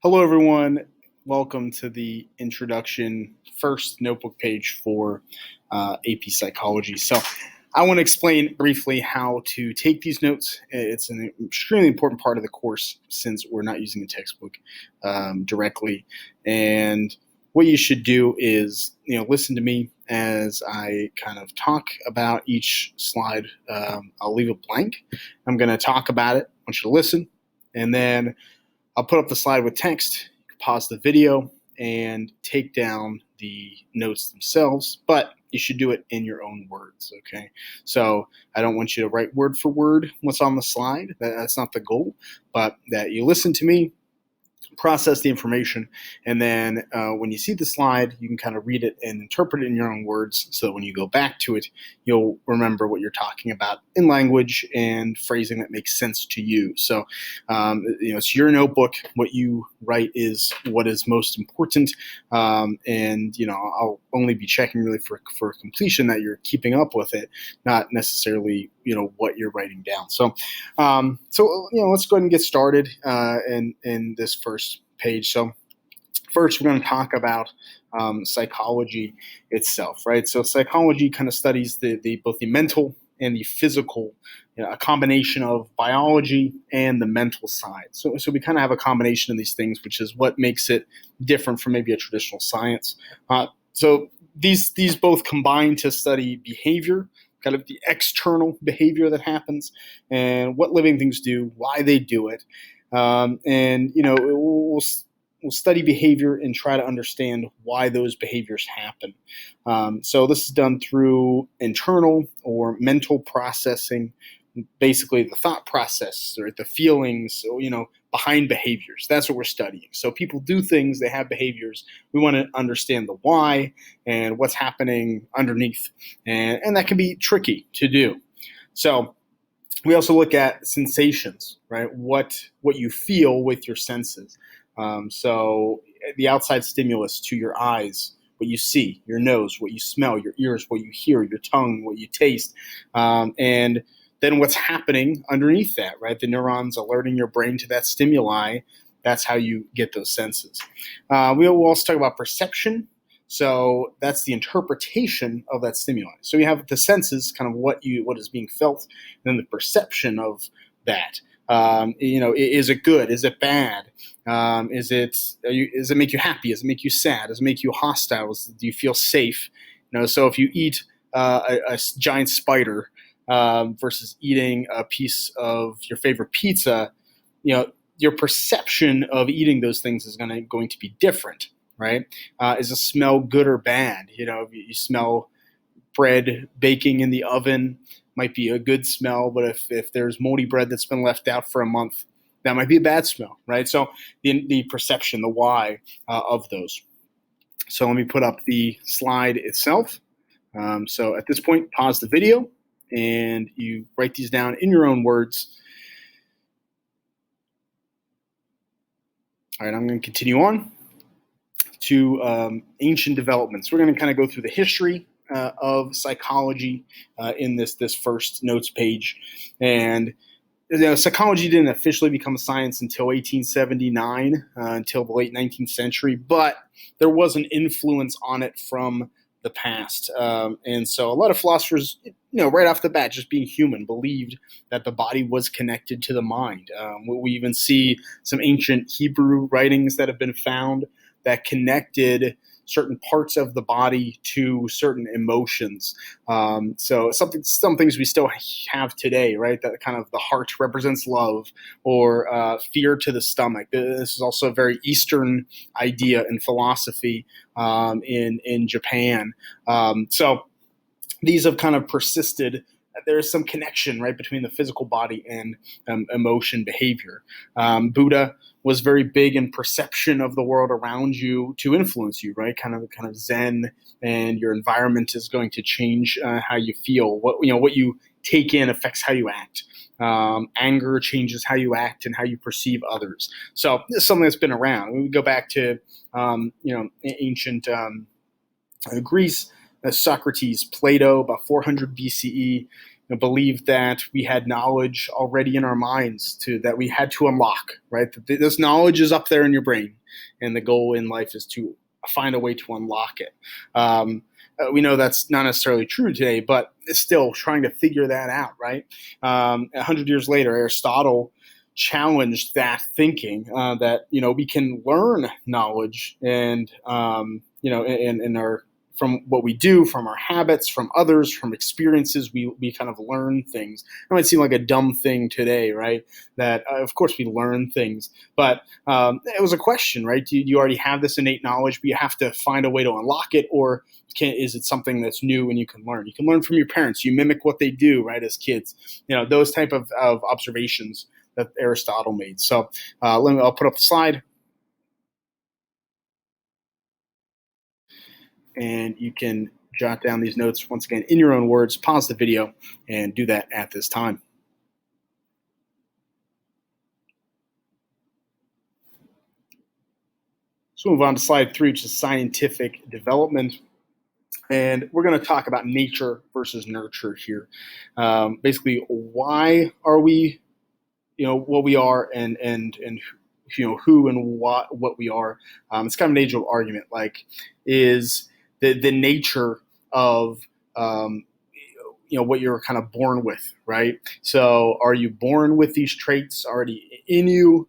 Hello, everyone. Welcome to the introduction first notebook page for AP Psychology. So I want to explain briefly how to take these notes. It's an extremely important part of the course since we're not using a textbook directly. And what you should do is, listen to me as I kind of talk about each slide. I'll leave it blank. I'm going to talk about it. I want you to listen. And then I'll put up the slide with text. You can pause the video and take down the notes themselves, but you should do it in your own words, okay? So I don't want you to write word for word what's on the slide. That's not the goal, but that you listen to me, process the information, and then when you see the slide, you can kind of read it and interpret it in your own words so that when you go back to it, you'll remember what you're talking about in language and phrasing that makes sense to you. So, it's your notebook. What you write is what is most important, and I'll only be checking really for completion that you're keeping up with it, not necessarily what you're writing down. So let's go ahead and get started in this first page. So first, we're going to talk about psychology itself, right? So psychology kind of studies both the mental and the physical, a combination of biology and the mental side. So we kind of have a combination of these things, which is what makes it different from maybe a traditional science. So these both combine to study behavior, kind of the external behavior that happens, and what living things do, why they do it, we'll study behavior and try to understand why those behaviors happen. So this is done through internal or mental processing, basically the thought process or the feelings, behind behaviors. That's what we're studying. So people do things, they have behaviors. We want to understand the why and what's happening underneath. And that can be tricky to do. So we also look at sensations, right? What you feel with your senses. So the outside stimulus to your eyes, what you see, your nose, what you smell, your ears, what you hear, your tongue, what you taste, and then what's happening underneath that, right? The neurons alerting your brain to that stimuli. That's how you get those senses. We will also talk about perception. So that's the interpretation of that stimuli. So you have the senses, kind of what is being felt, and then the perception of that. Is it good? Is it bad? Does it make you happy? Does it make you sad? Does it make you hostile? Do you feel safe? So if you eat a giant spider versus eating a piece of your favorite pizza, your perception of eating those things is going to be different, right? Is the smell good or bad? If you smell bread baking in the oven, might be a good smell, but if there's moldy bread that's been left out for a month, that might be a bad smell, right? So the perception, the why of those. So let me put up the slide itself. So at this point, pause the video and you write these down in your own words. All right, I'm going to continue on to ancient developments. We're going to kind of go through the history of psychology in this first notes page. And psychology didn't officially become a science until 1879, until the late 19th century, but there was an influence on it from the past. And so a lot of philosophers, right off the bat, just being human, believed that the body was connected to the mind. We even see some ancient Hebrew writings that have been found that connected certain parts of the body to certain emotions. So some things we still have today, right? That kind of the heart represents love, or fear to the stomach. This is also a very Eastern idea in philosophy in Japan. So these have kind of persisted. There's some connection, right, between the physical body and emotion behavior. Buddha was very big in perception of the world around you to influence you, right? Kind of Zen, and your environment is going to change how you feel. What you take in affects how you act. Anger changes how you act and how you perceive others. So this is something that's been around. When we go back to ancient Greece, Socrates, Plato, about 400 BCE. believed that we had knowledge already in our minds that we had to unlock, right? This knowledge is up there in your brain, and the goal in life is to find a way to unlock it. We know that's not necessarily true today, but it's still trying to figure that out, right? 100 years later, Aristotle challenged that thinking, that we can learn knowledge, and in our from what we do, from our habits, from others, from experiences, we kind of learn things. It might seem like a dumb thing today, right? That of course we learn things, but it was a question, right? Do you already have this innate knowledge, but you have to find a way to unlock it, or is it something that's new and you can learn? You can learn from your parents. You mimic what they do, right, as kids. Those type of observations that Aristotle made. So I'll put up the slide, and you can jot down these notes once again in your own words. Pause the video and do that at this time. So move on to slide 3, which is scientific development. And we're going to talk about nature versus nurture here. Basically, why are we, what we are, and who and what we are. It's kind of an age-old argument. Like, is the nature of what you're kind of born with, right? So, are you born with these traits already in you?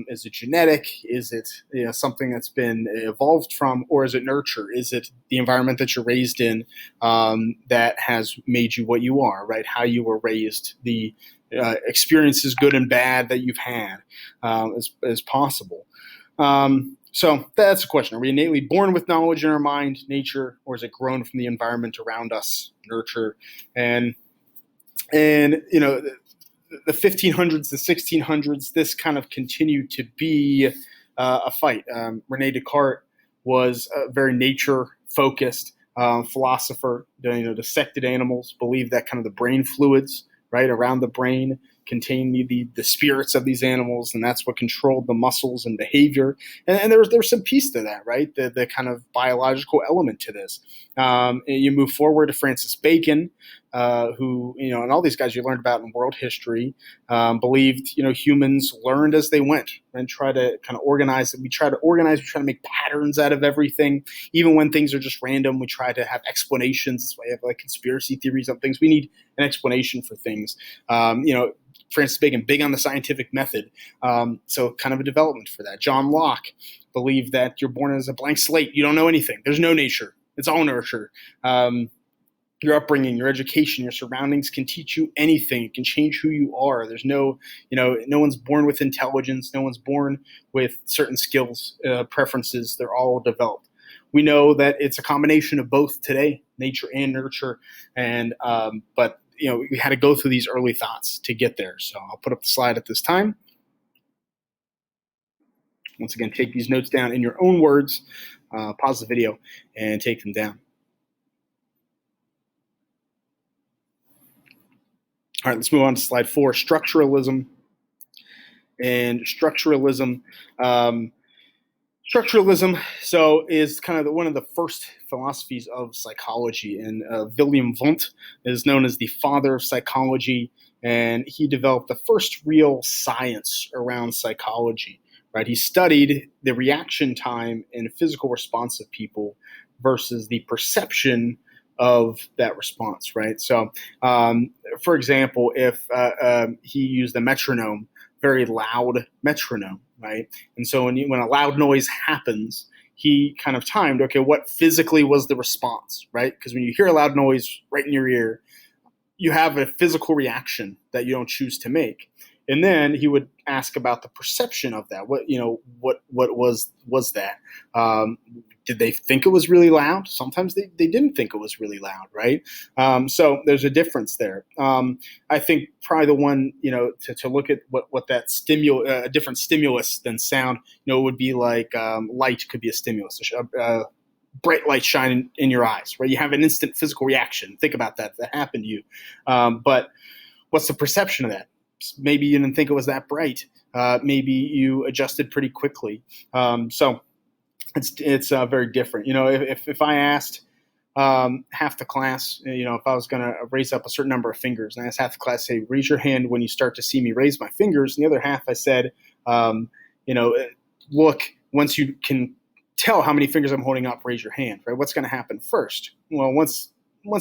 Is it genetic? Is it something that's been evolved from, or is it nurture? Is it the environment that you're raised in that has made you what you are, right? How you were raised, the experiences, good and bad, that you've had, as possible. So that's a question. Are we innately born with knowledge in our mind, nature, or is it grown from the environment around us, nurture? And the 1500s, the 1600s, this kind of continued to be a fight. Rene Descartes was a very nature-focused philosopher. Dissected animals, believed that kind of the brain fluids, right, around the brain contain the spirits of these animals, and that's what controlled the muscles and behavior. And there's some piece to that, right? The kind of biological element to this. You move forward to Francis Bacon, who, and all these guys you learned about in world history, believed, humans learned as they went, and try to kind of organize it. We try to make patterns out of everything. Even when things are just random, we try to have explanations. That's why you have like conspiracy theories on things. We need an explanation for things. Francis Bacon, big on the scientific method. So kind of a development for that. John Locke believed that you're born as a blank slate. You don't know anything. There's no nature. It's all nurture. Your upbringing, your education, your surroundings can teach you anything. It can change who you are. There's no one's born with intelligence. No one's born with certain skills, preferences. They're all developed. We know that it's a combination of both today, nature and nurture. And but we had to go through these early thoughts to get there. So I'll put up the slide at this time. Once again, take these notes down in your own words. Pause the video and take them down. All right, let's move on to slide 4, structuralism. And structuralism, so is kind of one of the first philosophies of psychology. And Wilhelm Wundt is known as the father of psychology, and he developed the first real science around psychology. Right, he studied the reaction time and physical response of people versus the perception of that response, right? So, for example, if he used a metronome, very loud metronome, right? And so when a loud noise happens, he kind of timed, okay, what physically was the response, right? Because when you hear a loud noise right in your ear, you have a physical reaction that you don't choose to make. And then he would ask about the perception of that. What was that? Did they think it was really loud? Sometimes they didn't think it was really loud, right? So there's a difference there. I think probably the one, to look at what that a different stimulus than sound, would be like light could be a stimulus. Bright light shine in your eyes, right? You have an instant physical reaction. Think about that happened to you. But what's the perception of that? Maybe you didn't think it was that bright. Maybe you adjusted pretty quickly. So it's very different. If I asked, half the class, if I was going to raise up a certain number of fingers, and I asked half the class, say, raise your hand when you start to see me raise my fingers. And the other half, I said, you know, look, once you can tell how many fingers I'm holding up, raise your hand, right? What's going to happen first? Well, once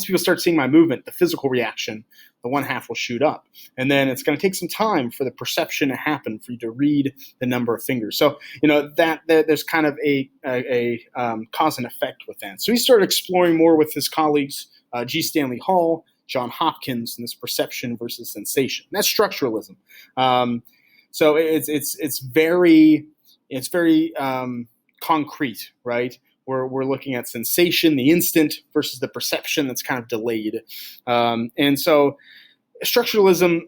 people start seeing my movement, the physical reaction, the one half will shoot up. And then it's going to take some time for the perception to happen, for you to read the number of fingers. So, that there's kind of a cause and effect with that. So he started exploring more with his colleagues, G. Stanley Hall, John Hopkins, and this perception versus sensation. And that's structuralism. So it's very concrete, right? We're looking at sensation, the instant, versus the perception that's kind of delayed. And so structuralism,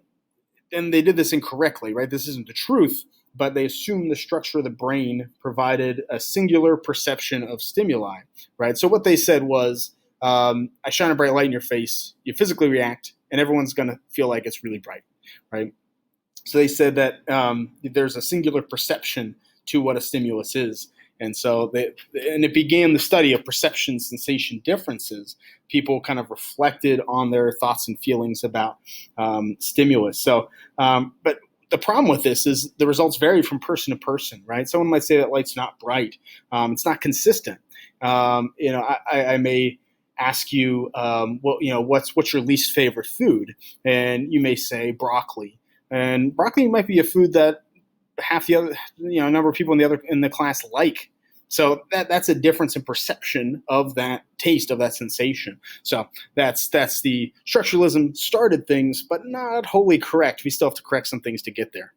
and they did this incorrectly, right? This isn't the truth, but they assumed the structure of the brain provided a singular perception of stimuli, right? So what they said was, I shine a bright light in your face, you physically react, and everyone's going to feel like it's really bright, right? So they said that there's a singular perception to what a stimulus is. And so it began the study of perception sensation differences. People kind of reflected on their thoughts and feelings about stimulus. So, but the problem with this is the results vary from person to person, right? Someone might say that light's not bright. It's not consistent. I may ask you, what's your least favorite food? And you may say broccoli. And broccoli might be a food that half the other, a number of people in the class like. So that's a difference in perception of that taste, of that sensation. So that's the structuralism started things, but not wholly correct. We still have to correct some things to get there.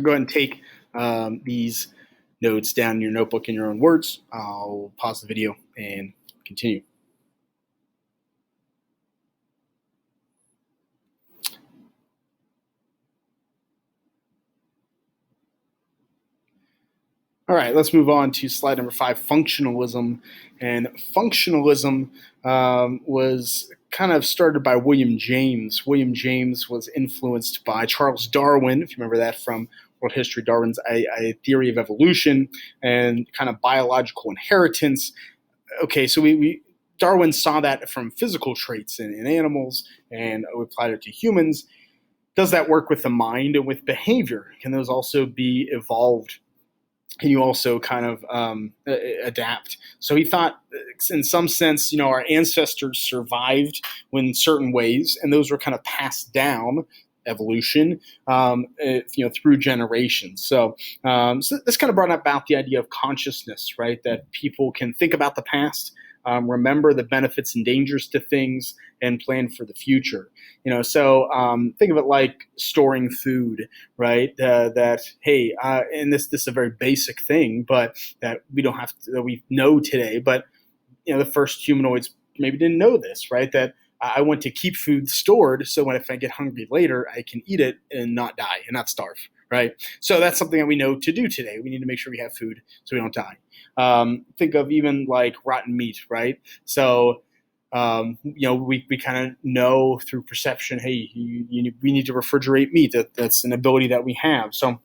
Go ahead and take these notes down in your notebook in your own words. I'll pause the video and continue. All right, let's move on to slide number 5, functionalism. And functionalism was kind of started by William James. William James was influenced by Charles Darwin, if you remember that from World History, Darwin's a theory of evolution and kind of biological inheritance. Okay, so Darwin saw that from physical traits in animals, and we applied it to humans. Does that work with the mind and with behavior? Can those also be evolved? Can you also kind of adapt? So he thought, in some sense, our ancestors survived in certain ways, and those were kind of passed down, evolution, through generations. So this kind of brought about the idea of consciousness, right? That people can think about the past, remember the benefits and dangers to things, and plan for the future. So think of it like storing food, right? And this is a very basic thing, but that we know today. But the first humanoids maybe didn't know this, right? That I want to keep food stored so if I get hungry later, I can eat it and not die and not starve, right? So that's something that we know to do today. We need to make sure we have food so we don't die. Think of even like rotten meat, right? So we kind of know through perception, hey, we need to refrigerate meat. That's an ability that we have. So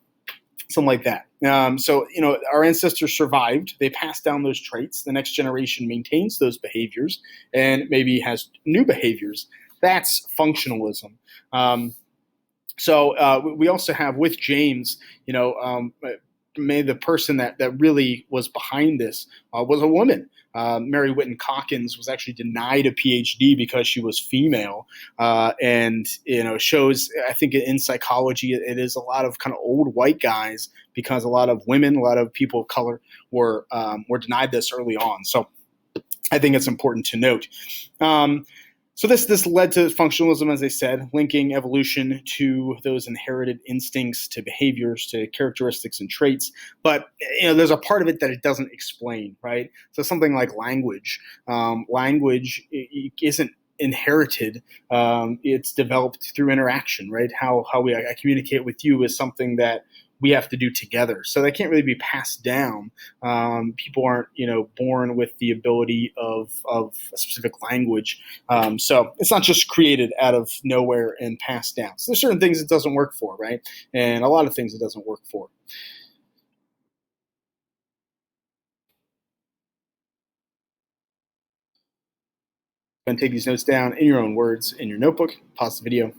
something like that. Our ancestors survived. They passed down those traits. The next generation maintains those behaviors and maybe has new behaviors. That's functionalism. We also have with James, maybe the person that really was behind this was a woman. Mary Whiton Calkins was actually denied a PhD because she was female, and shows, I think in psychology it is a lot of kind of old white guys, because a lot of women, a lot of people of color were denied this early on. So I think it's important to note. So this led to functionalism, as I said, linking evolution to those inherited instincts, to behaviors, to characteristics and traits. But there's a part of it that it doesn't explain, right? So something like language. Language isn't inherited. It's developed through interaction, right? How I communicate with you is something that we have to do together. So that can't really be passed down. People aren't, born with the ability of a specific language. So it's not just created out of nowhere and passed down. So there's certain things it doesn't work for, right? And a lot of things it doesn't work for. and take these notes down in your own words in your notebook. Pause the video.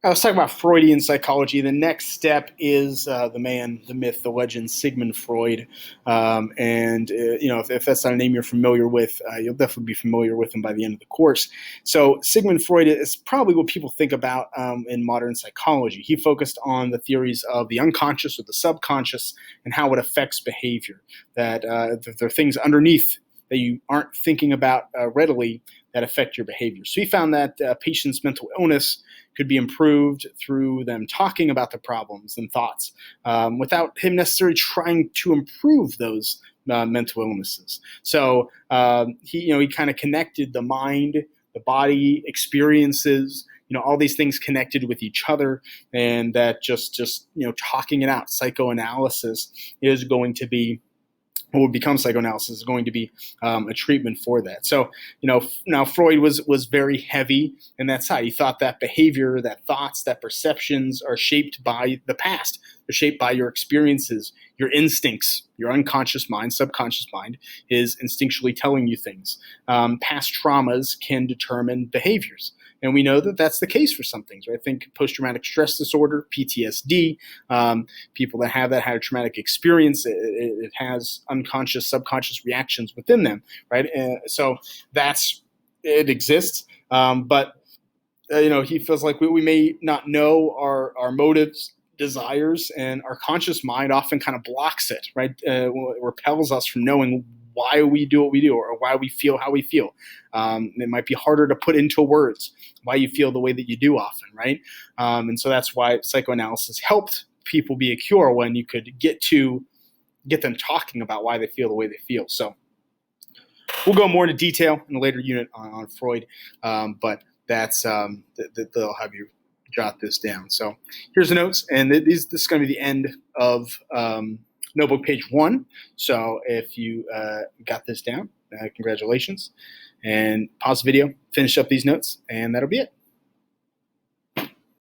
Let's talk about Freudian psychology. The next step is the man, the myth, the legend, Sigmund Freud. If that's not a name you're familiar with, you'll definitely be familiar with him by the end of the course. So Sigmund Freud is probably what people think about in modern psychology. He focused on the theories of the unconscious or the subconscious and how it affects behavior. That there are things underneath that you aren't thinking about readily that affect your behavior. So he found that patients' mental illness could be improved through them talking about the problems and thoughts without him necessarily trying to improve those mental illnesses. So he kind of connected the mind, the body, experiences, all these things connected with each other, and that just talking it out, psychoanalysis is going to be what would become psychoanalysis is going to be a treatment for that. So, now Freud was very heavy in that side. He thought that behavior, that thoughts, that perceptions are shaped by the past. They're shaped by your experiences, your instincts. Your unconscious mind, subconscious mind, is instinctually telling you things. Past traumas can determine behaviors. And we know that that's the case for some things, right? Think post-traumatic stress disorder, PTSD. People that have that had a traumatic experience, it has unconscious, subconscious reactions within them, right? So it exists. But he feels like we may not know our motives, desires, and our conscious mind often kind of blocks it, right? It repels us from knowing why we do what we do or why we feel how we feel. It might be harder to put into words why you feel the way that you do often, right? And so that's why psychoanalysis helped people be a cure, when you could get them talking about why they feel the way they feel. So we'll go more into detail in a later unit on Freud, but that's they'll have you jot this down. So here's the notes, and this is going to be the end of notebook page 1. So if you got this down, congratulations, and pause the video, finish up these notes, and that'll be it.